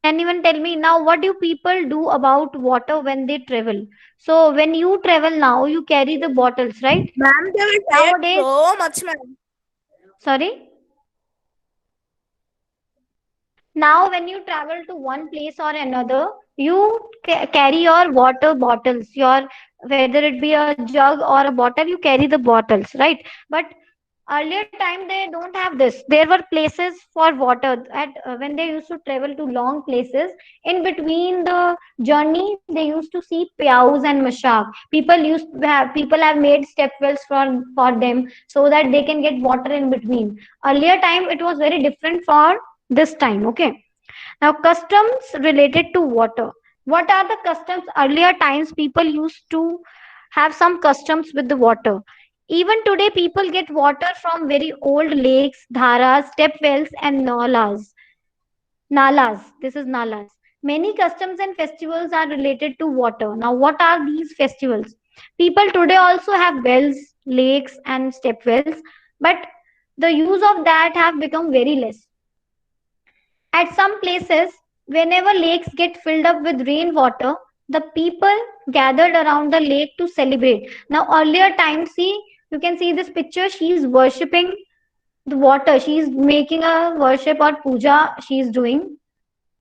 Can anyone tell me now what do people do about water when they travel? So when you travel now, you carry the bottles, right? Ma'am, they will take Nowadays, so much, ma'am. sorry. Now, when you travel to one place or another, you carry your water bottles, your whether it be a jug or a bottle, you carry the bottles, right? But earlier time they don't have this. There were places for water at when they used to travel to long places. In between the journey, they used to see pyaus and mashak. People have made step wells for them so that they can get water in between. Earlier time it was very different for this time. Okay, now, customs related to water. What are the customs? Earlier times, people used to have some customs with the water. Even today, people get water from very old lakes, dharas, step wells, and nalas. Nalas. This is nalas. Many customs and festivals are related to water. Now, what are these festivals? People today also have wells, lakes, and step wells, but the use of that have become very less. At some places, whenever lakes get filled up with rainwater, the people gathered around the lake to celebrate. Now, earlier times, see, you can see this picture. She is worshipping the water. She is making a worship or puja. She is doing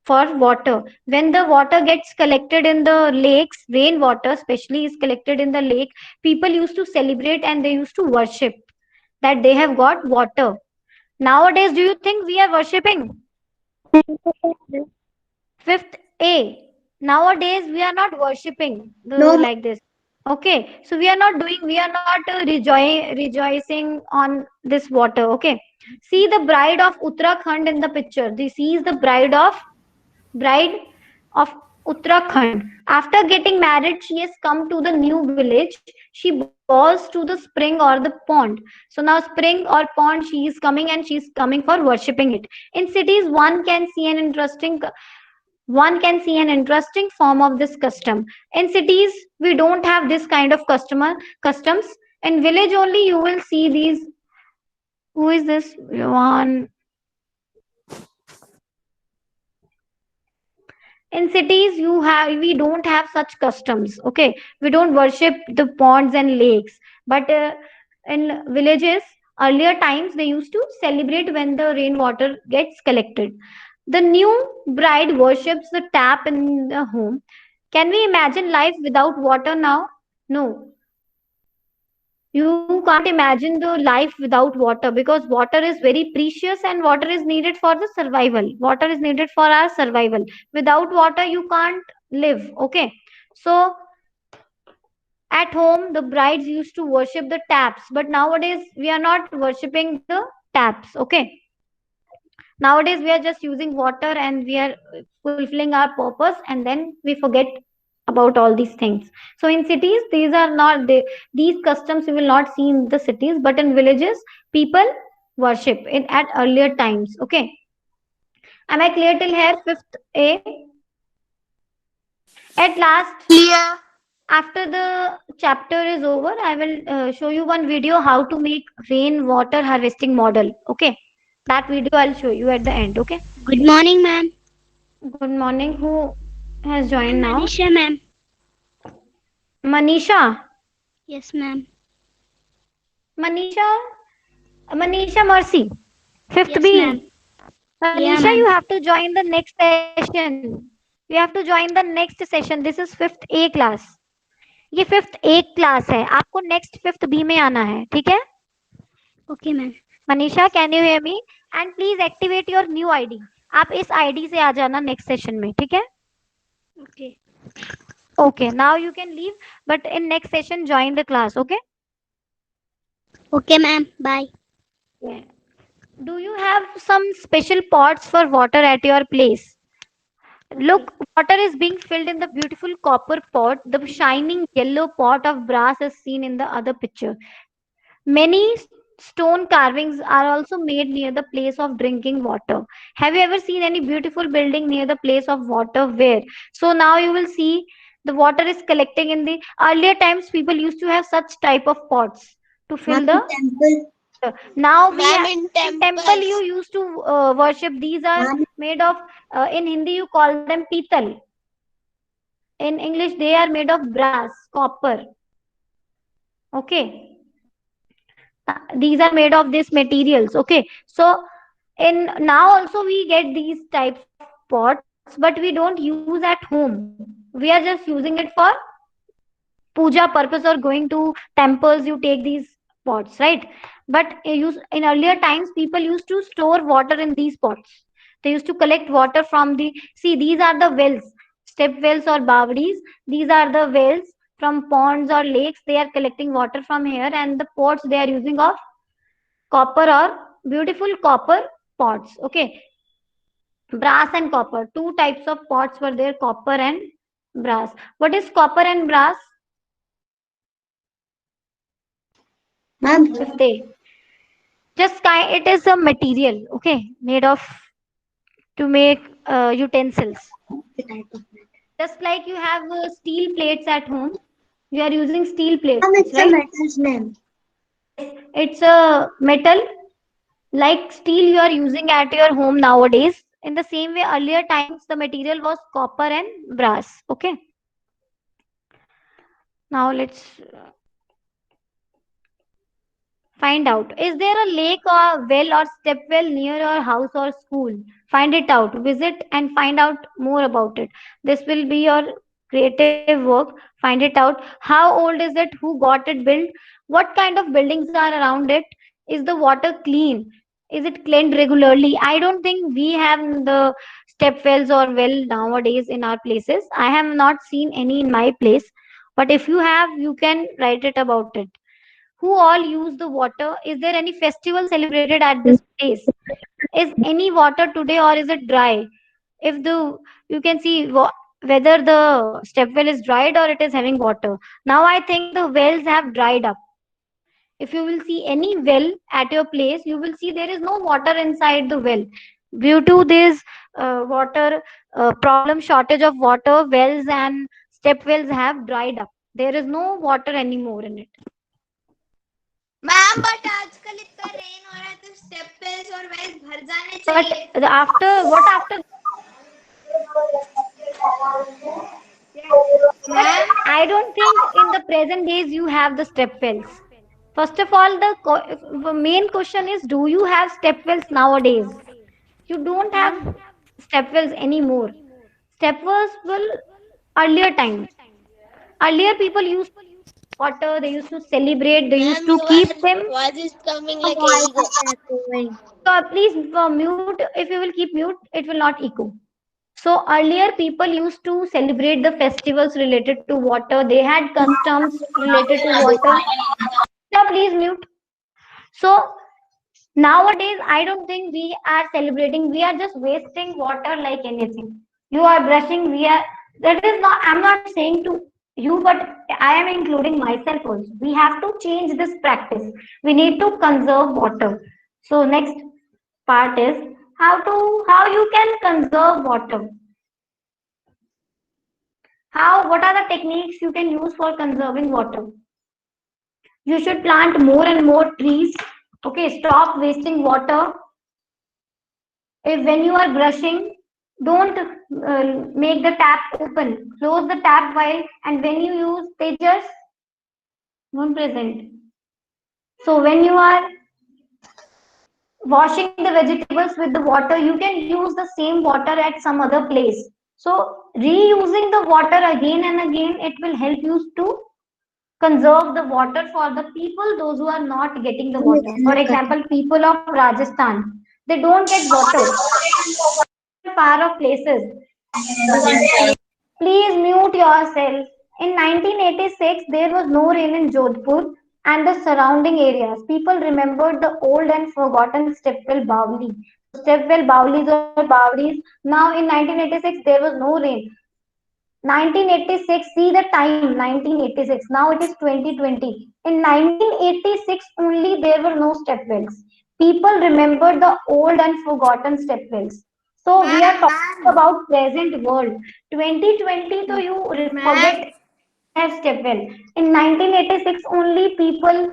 for water. When the water gets collected in the lakes, rainwater especially is collected in the lake, people used to celebrate and they used to worship that they have got water. Nowadays, do you think we are worshipping? Fifth A. Nowadays, we are not worshipping No, like this. Okay, so we are not rejoicing on this water. Okay, see the bride of Uttarakhand in the picture. This is the bride of Uttarakhand. After getting married, she has come to the new village. She bows to the spring or the pond. So now, spring or pond, she is coming and she is coming for worshipping it. In cities, one can see an interesting form of this custom. In cities, we don't have this kind of customs. In village only, you will see these. Who is this one? In cities, we don't have such customs. Okay, we don't worship the ponds and lakes. But in villages, earlier times they used to celebrate when the rainwater gets collected. The new bride worships the tap in the home. Can we imagine life without water now? No. You can't imagine the life without water because water is very precious and water is needed for the survival. Water is needed for our survival. Without water, you can't live. Okay. So at home, the brides used to worship the taps, but nowadays we are not worshipping the taps. Okay. Nowadays, we are just using water and we are fulfilling our purpose, and then we forget about all these things. So in cities, these customs you will not see in the cities, but in villages, people worship it at earlier times. Okay. Am I clear till here? Fifth A. At last, clear. after the chapter is over, I will show you one video how to make rainwater harvesting model. Okay. That video I'll show you at the end. Okay. Good morning, ma'am. Good morning. Who has joined I'm now? Manisha, ma'am. Manisha. Yes, ma'am. Manisha. Manisha Mercy. Fifth Yes, B. ma'am. Yeah, Manisha, you ma'am. have to join the next session. You have to join the next session. This is fifth A class. ये fifth ए class है. आपको next fifth B में आना है. ठीक है. Okay, ma'am. Manisha, can you hear me? And please activate your new ID. आप इस आईडी से आ जाना नेक्स्ट सेशन में. ठीक है. Okay. Okay, now you can leave, but in next session join the class. Okay. Okay, ma'am. Bye. Yeah. Do you have some special pots for water at your place? Okay. Look, water is being filled in the beautiful copper pot. The shining yellow pot of brass is seen in the other picture. Many stone carvings are also made near the place of drinking water. Have you ever seen any beautiful building near the place of water? Where? So now you will see the water is collecting in the earlier times. People used to have such type of pots to Ma'am, fill the temple. Now we Ma'am, have in in temple you temples. used to worship. These are made of in Hindi you call them pital. In English they are made of brass, copper. Okay, these are made of these materials. Okay, so in now also we get these types of pots, but we don't use at home. We are just using it for puja purpose or going to temples. You take these pots, right? But in earlier times people used to store water in these pots. They used to collect water from the, see, these are the wells, step wells or bawdis. These are the wells from ponds or lakes. They are collecting water from here, and the pots they are using of copper or beautiful copper pots. Okay, brass and copper, two types of pots were there, copper and brass. What is copper and brass? Ma'am, If they just kind, it is a material, okay, made of to make utensils. Just like you have steel plates at home, you are using steel plates, it's right? a metals, ma'am. Yes, it's a metal like steel you are using at your home nowadays. In the same way, earlier times the material was copper and brass. Okay, now let's find out. Is there a lake or well or step well near your house or school? Find it out. Visit and find out more about it. This will be your creative work. Find it out. How old is it? Who got it built? What kind of buildings are around it? Is the water clean? Is it cleaned regularly? I don't think we have the step wells or well nowadays in our places. I have not seen any in my place. But if you have, you can write it about it. Who all use the water? Is there any festival celebrated at this place? Is any water today or is it dry? If the, you can see whether the step well is dried or it is having water. Now I think the wells have dried up. If you will see any well at your place, you will see there is no water inside the well. Due to this water problem, shortage of water, wells and step wells have dried up. There is no water anymore in it. Ma'am but आजकल इतना rain हो रहा है तो step Wales और Wales भर जाने But चाहिए. after what after ma'am I don't think in the present days you have the step wells. First of all, the main question is, do you have step wells nowadays? You don't have step wells anymore. Step wells will earlier time. Earlier people used water, they used to celebrate, they used ma'am to your keep them. voice is coming like a ego. Please mute. If you will keep mute, it will not echo. So earlier people used to celebrate the festivals related to water. They had customs related to water. Yeah, please mute. So nowadays, I don't think we are celebrating. We are just wasting water like anything. You are brushing. We are. That is not. I'm not saying to you, but I am including myself also. We have to change this practice. We need to conserve water. So next part is how you can conserve water. How, what are the techniques you can use for conserving water? You should plant more and more trees. Okay, stop wasting water. If when you are brushing, don't make the tap open. Close the tap while, and when you use, they just don't present. So when you are washing the vegetables with the water, you can use the same water at some other place. So reusing the water again and again, it will help you to conserve the water for the people, those who are not getting the water. For example, people of Rajasthan, they don't get water. Far off places. Please mute yourself. In 1986, there was no rain in Jodhpur and the surrounding areas. People remembered the old and forgotten Stepwell Bawli. So, Stepwell Bawlis or Bawlis. Now, in 1986, there was no rain. 1986, see the time, 1986. Now it is 2020. In 1986, only there were no stepwells. People remember the old and forgotten stepwells. So we are talking about present world. 2020, so you ma'am forget have stepwell. In 1986, only people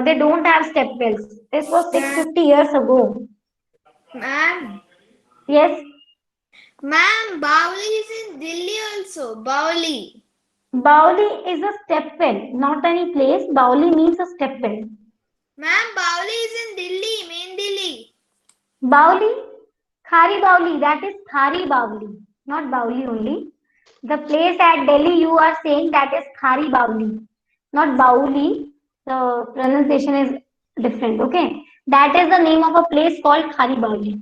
they don't have step wells. This was Ma'am, 650 years ago. ma'am, Yes, ma'am, Bawali is in Delhi also. Bawali. Bauli is a step well, not any place. Bauli means a step well. Ma'am, Bawali is in Delhi, main Delhi. Bauli, Khari Bauli, that is Khari Bauli, not Bauli only. The place at Delhi you are saying that is Khari Bauli, not Bauli. The pronunciation is different, okay? That is the name of a place called Khari Bauli.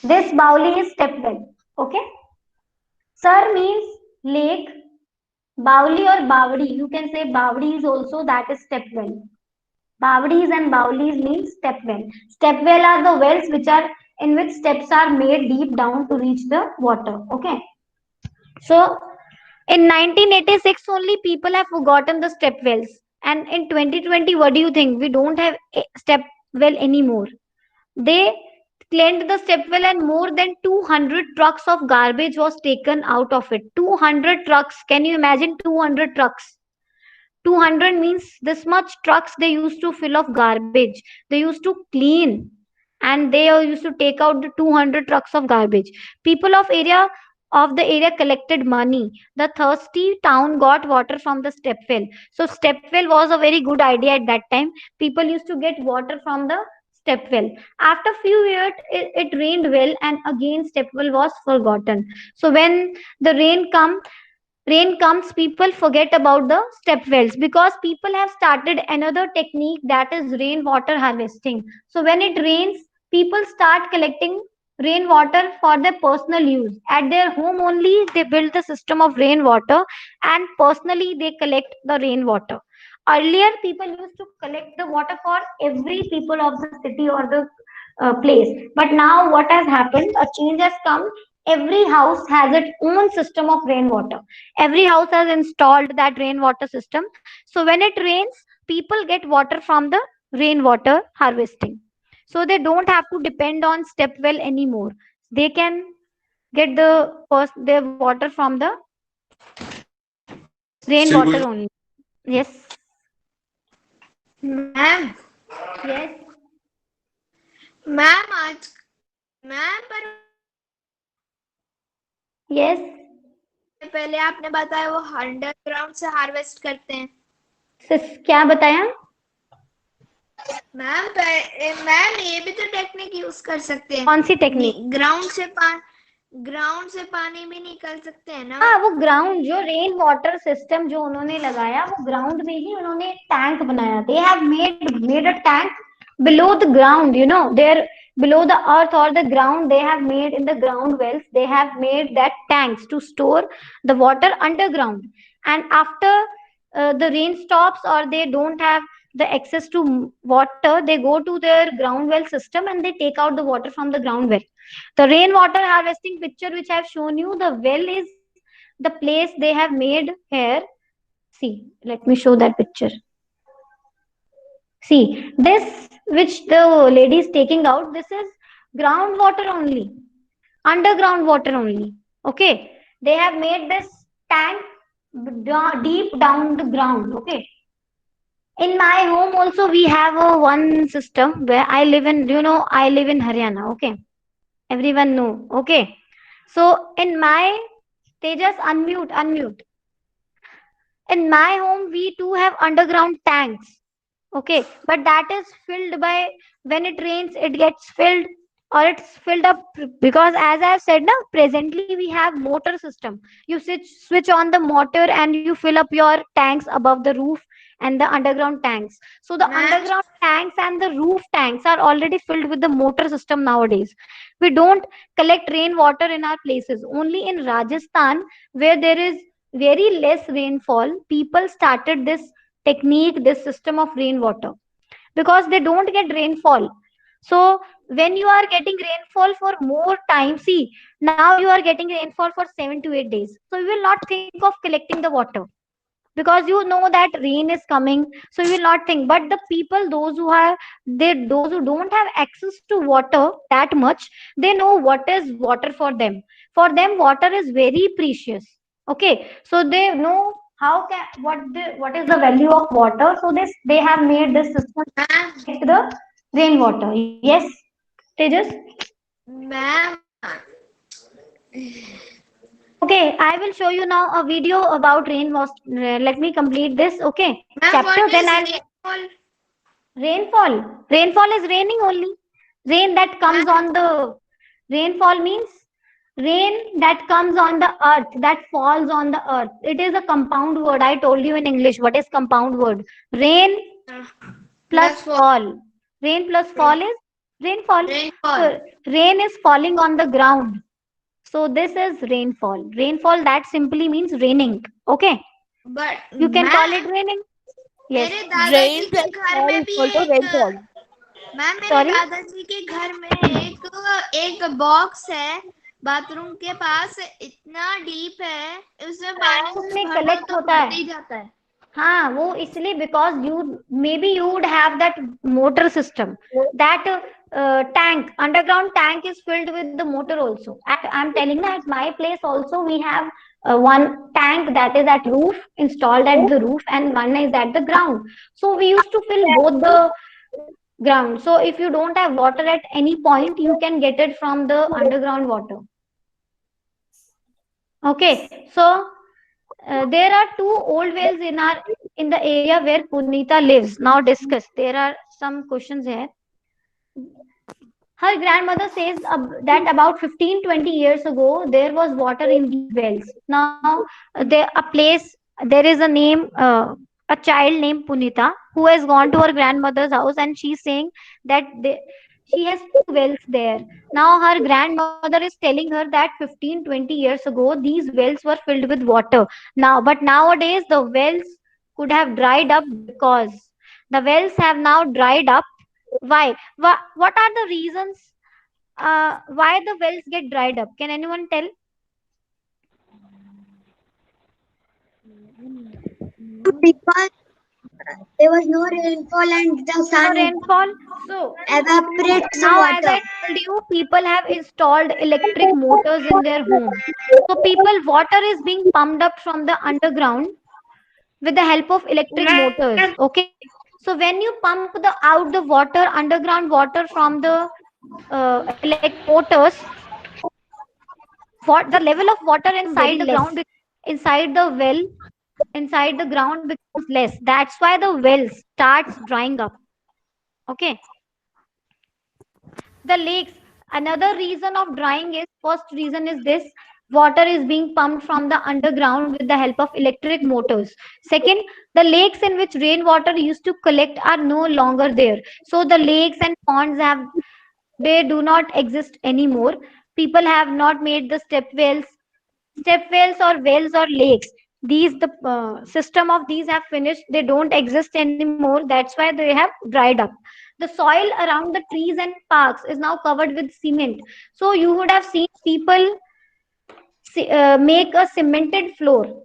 This Bauli is step well, okay? Sir means lake. Bauli or Bavdi, you can say Bavdi is also that is step well. Bavdis and Baulis means step well. Step well are the wells which are in which steps are made deep down to reach the water. Okay. So in 1986 only people have forgotten the step wells. And in 2020, what do you think? We don't have a step well anymore. They cleaned the step well and more than 200 trucks of garbage was taken out of it. 200 trucks. Can you imagine 200 trucks? 200 means this much trucks they used to fill of garbage. They used to clean and they used to take out the 200 trucks of garbage. People of the area collected money. The thirsty town got water from the step well. So step well was a very good idea at that time. People used to get water from the step well. After few years it rained well and again step well was forgotten. So when the rain comes, people forget about the step wells because people have started another technique, that is rainwater harvesting. So when it rains, people start collecting rainwater for their personal use. At their home only they build the system of rainwater and personally they collect the rainwater. Earlier people used to collect the water for every people of the city or the place, but now what has happened, a change has come. Every house has its own system of rainwater. Every house has installed that rainwater system. So when it rains, people get water from the rainwater harvesting. So they don't have to depend on step well anymore. They can get their water from the rainwater only. Yes. Ma'am, Yes. ma'am, आज ma'am पर Yes. पहले आपने बताया वो underground से harvest करते हैं. क्या बताया? मैम ये भी तो टेक्निक यूज कर सकते हैं. कौन सी टेक्निक? ग्राउंड से पानी भी निकल सकते हैं ना. हाँ, वो ग्राउंड जो रेन वाटर सिस्टम जो उन्होंने लगाया वो ग्राउंड में ही उन्होंने टैंक बनाया. They have made a tank below the ground, they're below the earth or the ground. They have made in the ground wells, they have made that tanks to store the water underground. And after the rain stops or they don't have the access to water, they go to their ground well system and they take out the water from the ground well. The rainwater harvesting picture which I have shown you, the well is the place they have made here. See, let me show that picture. See, this which the lady is taking out, this is groundwater only, underground water only. Okay, they have made this tank deep down the ground. Okay, in my home also we have a one system where I live in. I live in Haryana. Okay, everyone know. Okay, so in my Tejas, unmute. In my home, we too have underground tanks. Okay, but that is filled by when it rains, it gets filled or it's filled up because as I have said now, presently we have motor system. You switch on the motor and you fill up your tanks above the roof and the underground tanks. So the Ma'am, underground tanks and the roof tanks are already filled with the motor system nowadays. We don't collect rainwater in our places. Only in Rajasthan, where there is very less rainfall, people started this technique, this system of rainwater because they don't get rainfall. So when you are getting rainfall for more time, see, now you are getting rainfall for 7 to 8 days. So you will not think of collecting the water because you know that rain is coming. So you will not think. But the people, those who don't have access to water that much, they know what is water for them. For them, water is very precious. Okay, so they know how can what is the value of water? So they have made this system to Ma'am, collect the rainwater. Yes, Tejas. ma'am, Okay, I will show you now a video about rainwater. Let me complete this. Okay, ma'am, chapter. what Then is I'll rainfall? rainfall. Rainfall is raining only. Rain that comes Ma'am, on the rainfall means rain that comes on the earth, that falls on the earth. It is a compound word. I told you in English what is compound word. Rain uh, plus plus what? fall. Rain plus fall is rainfall. Rainfall. So rain is falling on the ground. So this is rainfall. Rainfall that simply means raining. Okay. But You can call ma'am it raining. Yes. मेरे दादाजी Rain के plus घर fall में भी equal to एक rainfall. Ma'am मेरे Sorry. दादाजी के घर में एक बॉक्स है बाथरूम के पास इतना डीप है उसमें पानी से उसमें भर दो कलेक्ट तो होता भरते है. ही जाता है हाँ वो इसलिए because you may be you would have that motor system that tank underground tank is filled with the motor also. I'm telling that at my place also we have one tank that is at roof, installed at the roof, and one is at the ground. So we used to fill both the ground. So if you don't have water at any point you can get it from the underground water. Okay, so there are two old wells in the area where Punita lives. Now discuss. There are some questions here. Her grandmother says that about 15-20 years ago there was water in these wells. Now there is a name, a child named Punita who has gone to her grandmother's house and she's saying that she has two wells there. Now her grandmother is telling her that 15-20 years ago these wells were filled with water. But nowadays the wells could have dried up because the wells have now dried up. Why? What are the reasons why the wells get dried up? Can anyone tell? Because there was no rainfall and the No sun rainfall. So evaporates the now, as water. I told you, people have installed electric motors in their home. So water is being pumped up from the underground with the help of electric motors. Okay. So when you pump the water, underground water from the elect motors, what the level of water Very inside the less. ground, inside the well, inside the ground becomes less. That's why the well starts drying up. Okay. The lakes, another reason of drying is, first reason is this: water is being pumped from the underground with the help of electric motors. Second, the lakes in which rainwater used to collect are no longer there. So the lakes and ponds have they do not exist anymore. People have not made the step wells or wells or lakes. These the system of these have finished. They don't exist anymore. That's why they have dried up. The soil around the trees and parks is now covered with cement. So you would have seen people make a cemented floor,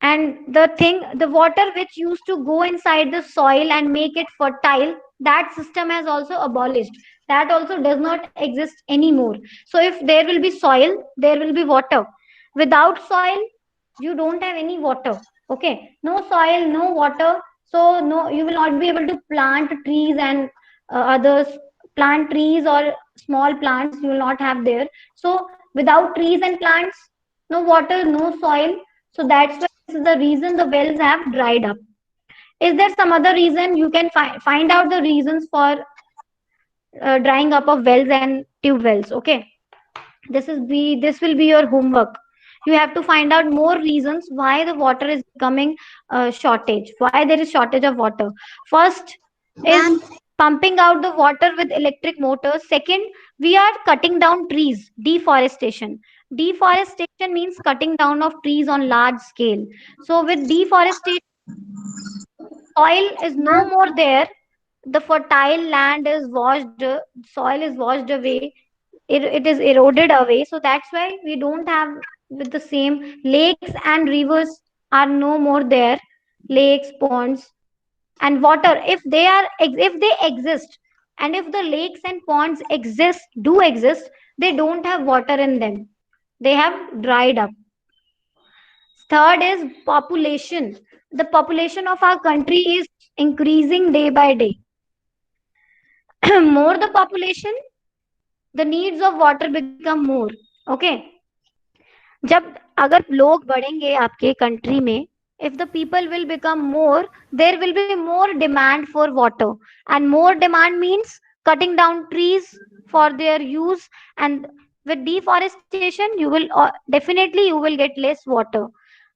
and the water which used to go inside the soil and make it fertile, that system has also abolished. That also does not exist anymore. So if there will be soil, there will be water. Without soil you don't have any water. Okay, no soil, no water. So no, you will not be able to plant trees and others plant trees or small plants you will not have there. So without trees and plants, no water, no soil. So that's why this is the reason the wells have dried up. Is there some other reason? You can find out the reasons for drying up of wells and tube wells. Okay, this will be your homework. You have to find out more reasons why the water is becoming shortage, why there is shortage of water. First is Ma'am, pumping out the water with electric motors. Second, we are cutting down trees, deforestation. Deforestation means cutting down of trees on large scale. So with deforestation, soil is no ma'am, more there. The fertile land is washed, soil is washed away, it is eroded away. So that's why we don't have with the same lakes and rivers are no more there. Lakes, ponds, and water, if they exist, and if the lakes and ponds exist, they don't have water in them. They have dried up. Third is population. The population of our country is increasing day by day. More the population, the needs of water become more. Okay. जब अगर लोग बढ़ेंगे आपके country में, if the people will become more, there will be more demand for water, and more demand means cutting down trees for their use, and with deforestation you will definitely you will get less water.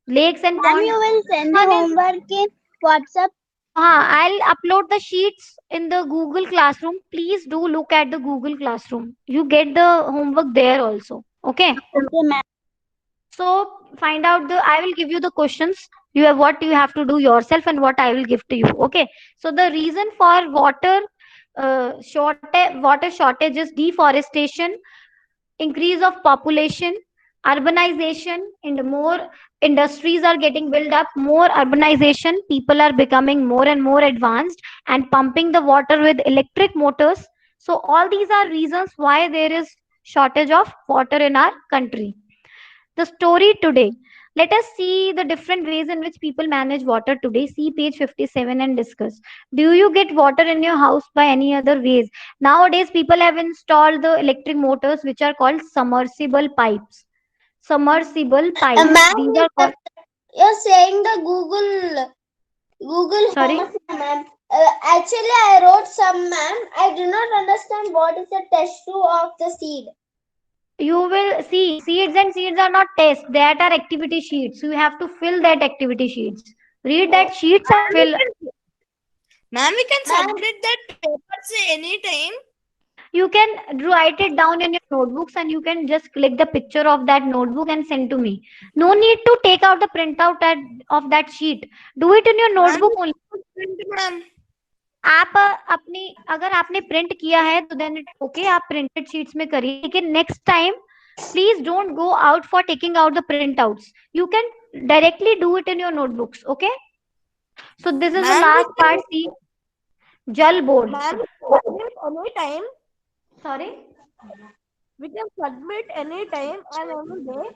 Lakes and Ma'am, ponds. you will send the Sun is, homework in WhatsApp. I'll upload the sheets in the Google Classroom. Please do look at the Google Classroom. You get the homework there also. Okay. Okay, ma'am. So find out the, I will give you the questions. You have what you have to do yourself and what I will give to you. Okay. So the reason for water shortage is deforestation, increase of population, urbanization, and more industries are getting built up, more urbanization, people are becoming more and more advanced and pumping the water with electric motors. So all these are reasons why there is shortage of water in our country. The story today. Let us see the different ways in which people manage water today. See page 57 and discuss. Do you get water in your house by any other ways? Nowadays, people have installed the electric motors which are called submersible pipes. Submersible pipes. Ma'am, These are called, you're saying the Google sorry, homework, ma'am. Actually, I wrote some, ma'am. I do not understand what is the test tube of the seed. you will see seeds are not tests, that are activity sheets. You have to fill that activity sheets. Read that sheets and Ma'am, we fill. can, ma'am, we can Ma'am, submit that papers anytime. You can write it down in your notebooks and you can just click the picture of that notebook and send to me. No need to take out the printout of that sheet. Do it in your Ma'am, notebook only. ma'am. आप अपनी अगर आपने print किया है तो then it's okay, आप printed sheets में करिए, लेकिन next time please don't go out for taking out the print outs. You can directly do it in your notebooks. Okay. So this is the Ma'am, last part. See, Jal board. ma'am, we can submit anytime. Sorry. We can submit anytime and any day.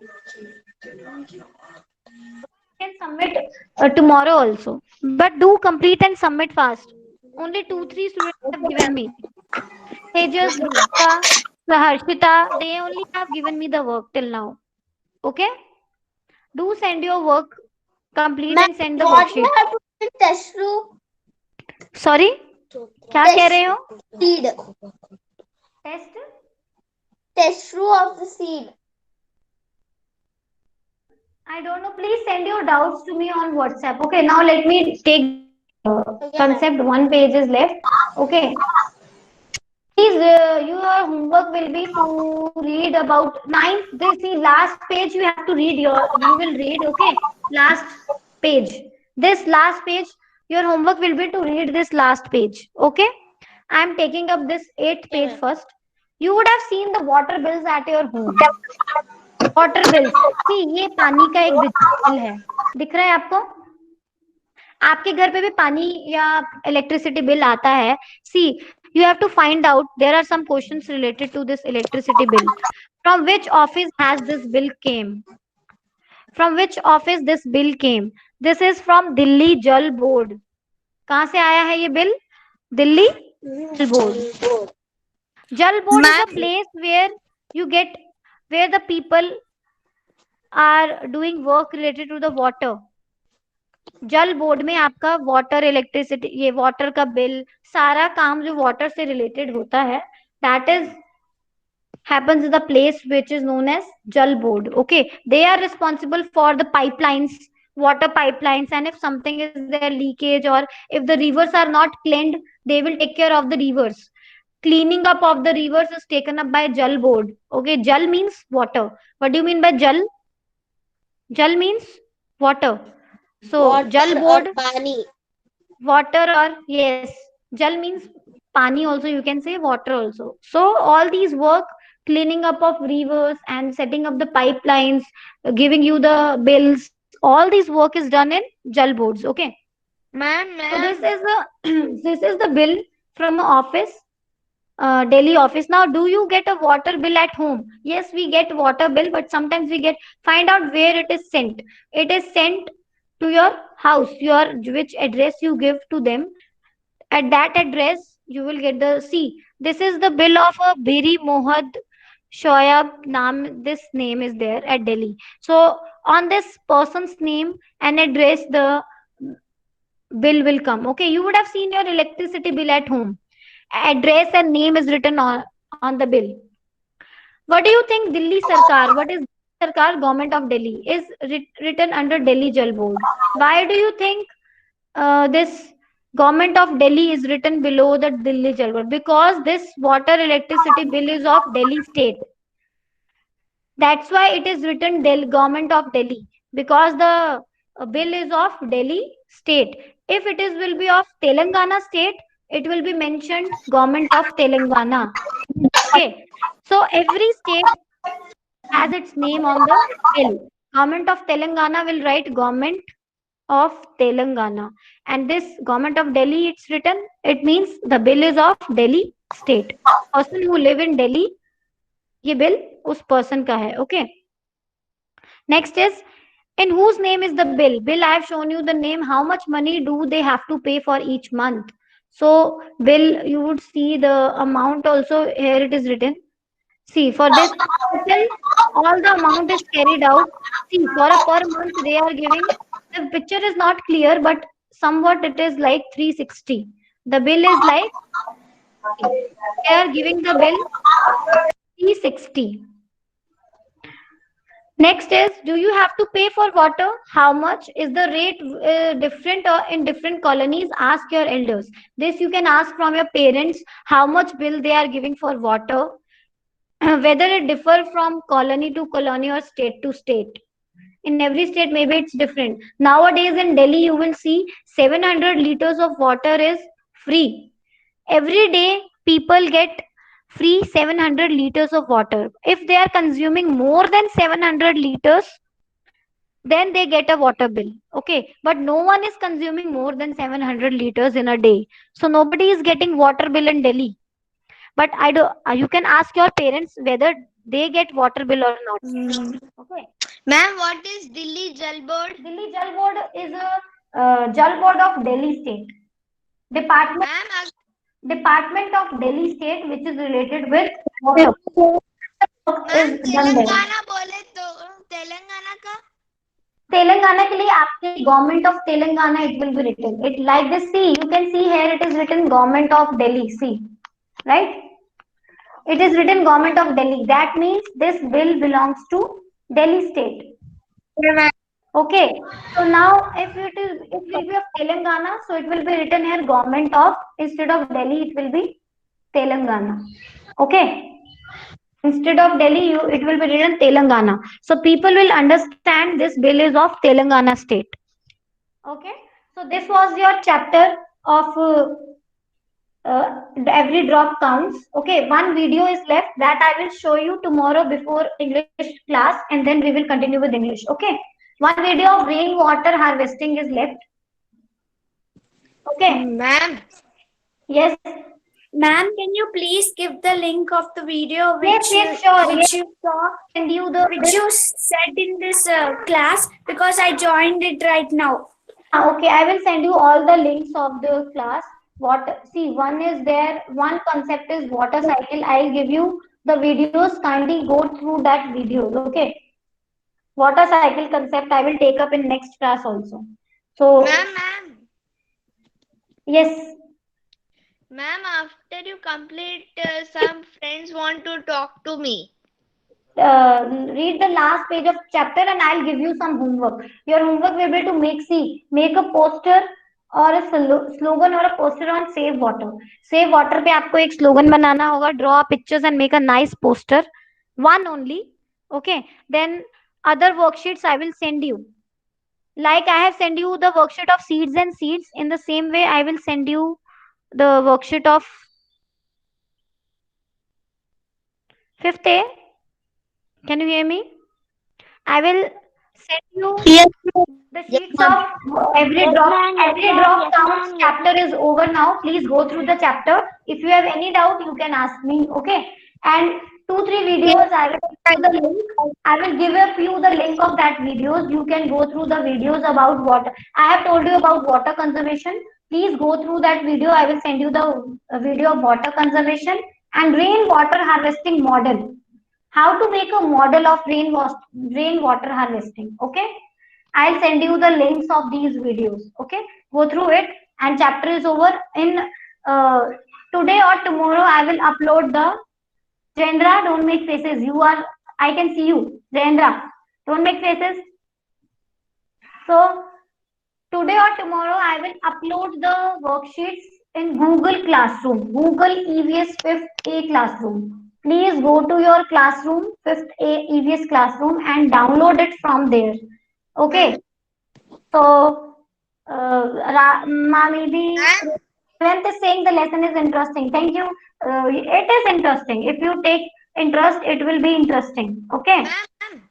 Can submit tomorrow also, but do complete and submit fast. Only 2 3 students have Okay, given ma'am. me. Tejas, Gita, Harshita, they only have given me the work till now. Okay. Do send your work, complete ma'am, and send the what you worksheet. have to do in test tube? Sorry, क्या कह रहे हो? Seed. Test. Test tube of the seed. I don't know. Please send your doubts to me on WhatsApp. Okay. Now let me take Okay, ma'am. concept. One page is left. Okay. Please, your homework will be to read about ninth. This the last page you have to read. You will read. Okay, last page. This last page, your homework will be to read this last page. Okay, I am taking up this eighth Okay, page ma'am. first. You would have seen the water bills at your home. Water bills. See, ये पानी का एक bill है. दिख रहा है आपको? आपके घर पे भी पानी या इलेक्ट्रिसिटी बिल आता है. सी, you have to find out, there are some questions related to this electricity bill. From which office has this bill came? From which office this bill came? This is from Delhi Jal Board. कहाँ से आया है ये bill? Delhi जल board. Jal board is a Ma'am, place where you get, where the people are doing work related to the water. जल board में आपका water, electricity, ये वाटर का बिल, सारा काम जो वाटर से रिलेटेड होता है, that is happens in the place which is known as jal board. Okay, they are responsible for the pipelines, water pipelines, and if something is there leakage or if the rivers are not cleaned, they will take care of the rivers. Cleaning up of the rivers is taken up by jal board. Okay, jal means water. What do you mean by jal? Jal means water. So jal Water or board, pani. water, or yes, jal means pani also, you can say water also. So all these work, cleaning up of rivers and setting up the pipelines, giving you the bills, all these work is done in jal boards. Okay. ma'am, So this ma'am. is the this is the bill from a office. Delhi office. Now, do you get a water bill at home? Yes, we get water bill, but sometimes we get, find out where it is sent. It is sent to your house, your which address you give to them. At that address, you will get the, see. This is the bill of a Biri Mohad Shoyab Naam. This name is there at Delhi. So on this person's name and address, the bill will come. Okay, you would have seen your electricity bill at home. Address and name is written on the bill. What do you think Delhi Sarkar, what is Sarkar, government of Delhi, is written under Delhi Jal Board? Why do you think this government of Delhi is written below the Delhi Jal Board? Because this water electricity bill is of Delhi state. That's why it is written government of Delhi, because the bill is of Delhi state. If it is will be of Telangana state, it will be mentioned government of Telangana. Okay. So every state has its name on the bill. Government of Telangana will write government of Telangana. And this government of Delhi, it's written, it means the bill is of Delhi state. Person who live in Delhi, ये bill उस person का है. Okay. Next is, in whose name is the bill? Bill, I have shown you the name. How much money do they have to pay for each month? So bill, you would see the amount also. Here it is written. See, for this total, all the amount is carried out. See, for a per month, they are giving. The picture is not clear, but somewhat it is like 360. The bill is like, they are giving the bill 360. Next is, do you have to pay for water? How much is the rate different in different colonies? Ask your elders. This you can ask from your parents. How much bill they are giving for water? Whether it differ from colony to colony or state to state. In every state, maybe it's different. Nowadays in Delhi, you will see 700 liters of water is free. Every day, people get free 700 liters of water. If they are consuming more than 700 liters, then they get a water bill. Okay, but no one is consuming more than 700 liters in a day. So nobody is getting water bill in Delhi. But I do, you can ask your parents whether they get water bill or not. Okay. Ma'am, what is Delhi Jal Board? Delhi Jal Board is a Jal Board of Delhi State. Department Ma'am, Department of Delhi State, which is related with water. ma'am, Is done there. Telangana बोले तो तेलंगाना का तेलंगाना के लिए आपके government of Telangana it will be written. It like this. See, you can see here it is written government of Delhi. See, right? It is written government of Delhi. That means this bill belongs to Delhi state. Okay. So now if it is, it will be of Telangana, so it will be written here government of, instead of Delhi it will be Telangana. Okay. Instead of Delhi, it will be written Telangana. So people will understand this bill is of Telangana state. Okay. So this was your chapter of every drop counts. Okay. One video is left that I will show you tomorrow before English class, and then we will continue with English. Okay. One video of rainwater harvesting is left. Okay. ma'am. Yes. Ma'am, can you please give the link of the video Yes, sure. which you saw, Send you the which you said in this class, because I joined it right now. Okay, I will send you all the links of the class. What, see, one is there, one concept is water cycle. I'll give you the videos. Kindly go through that videos. Okay. Water cycle concept I will take up in next class also. So Ma'am, yes, ma'am, after you complete, some friends want to talk to me. read the last page of chapter and I'll give you some homework. Your homework will be to make a poster or a slogan or a poster on save water. Save water पे आपको एक slogan बनाना होगा. Draw pictures and make a nice poster. One only. Okay. Then other worksheets I will send you. Like I have sent you the worksheet of seeds and seeds. In the same way, I will send you the worksheet of fifth A. Can you hear me? I will send you the sheets of every drop. Every drop counts chapter is over now. Please go through the chapter. If you have any doubt, you can ask me. Okay. And 2 3 videos I will give you the link. I will give up you the link of that videos. You can go through the videos about water. I have told you about water conservation. Please go through that video. I will send you the video of water conservation and rainwater harvesting model. How to make a model of rainwater harvesting. Okay. I'll send you the links of these videos. Okay, go through it. And chapter is over. In uh, today or tomorrow, I will upload the Jendra. Don't make faces. You are. I can see you, Jendra. Don't make faces. So today or tomorrow, I will upload the worksheets in Google Classroom. Google EVS 5th A Classroom. Please go to your classroom, 5th A EVS Classroom, and download it from there. Okay. So, maybe Revant is saying the lesson is interesting. Thank you. It is interesting. If you take interest, it will be interesting. Okay. Ma'am,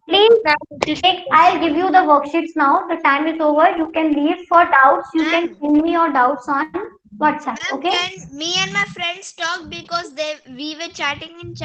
Please take. I'll give you the worksheets now. The time is over. You can leave for doubts. You can Ma'am. send me your doubts on WhatsApp. ma'am, Okay. can me and my friends talk because we were chatting in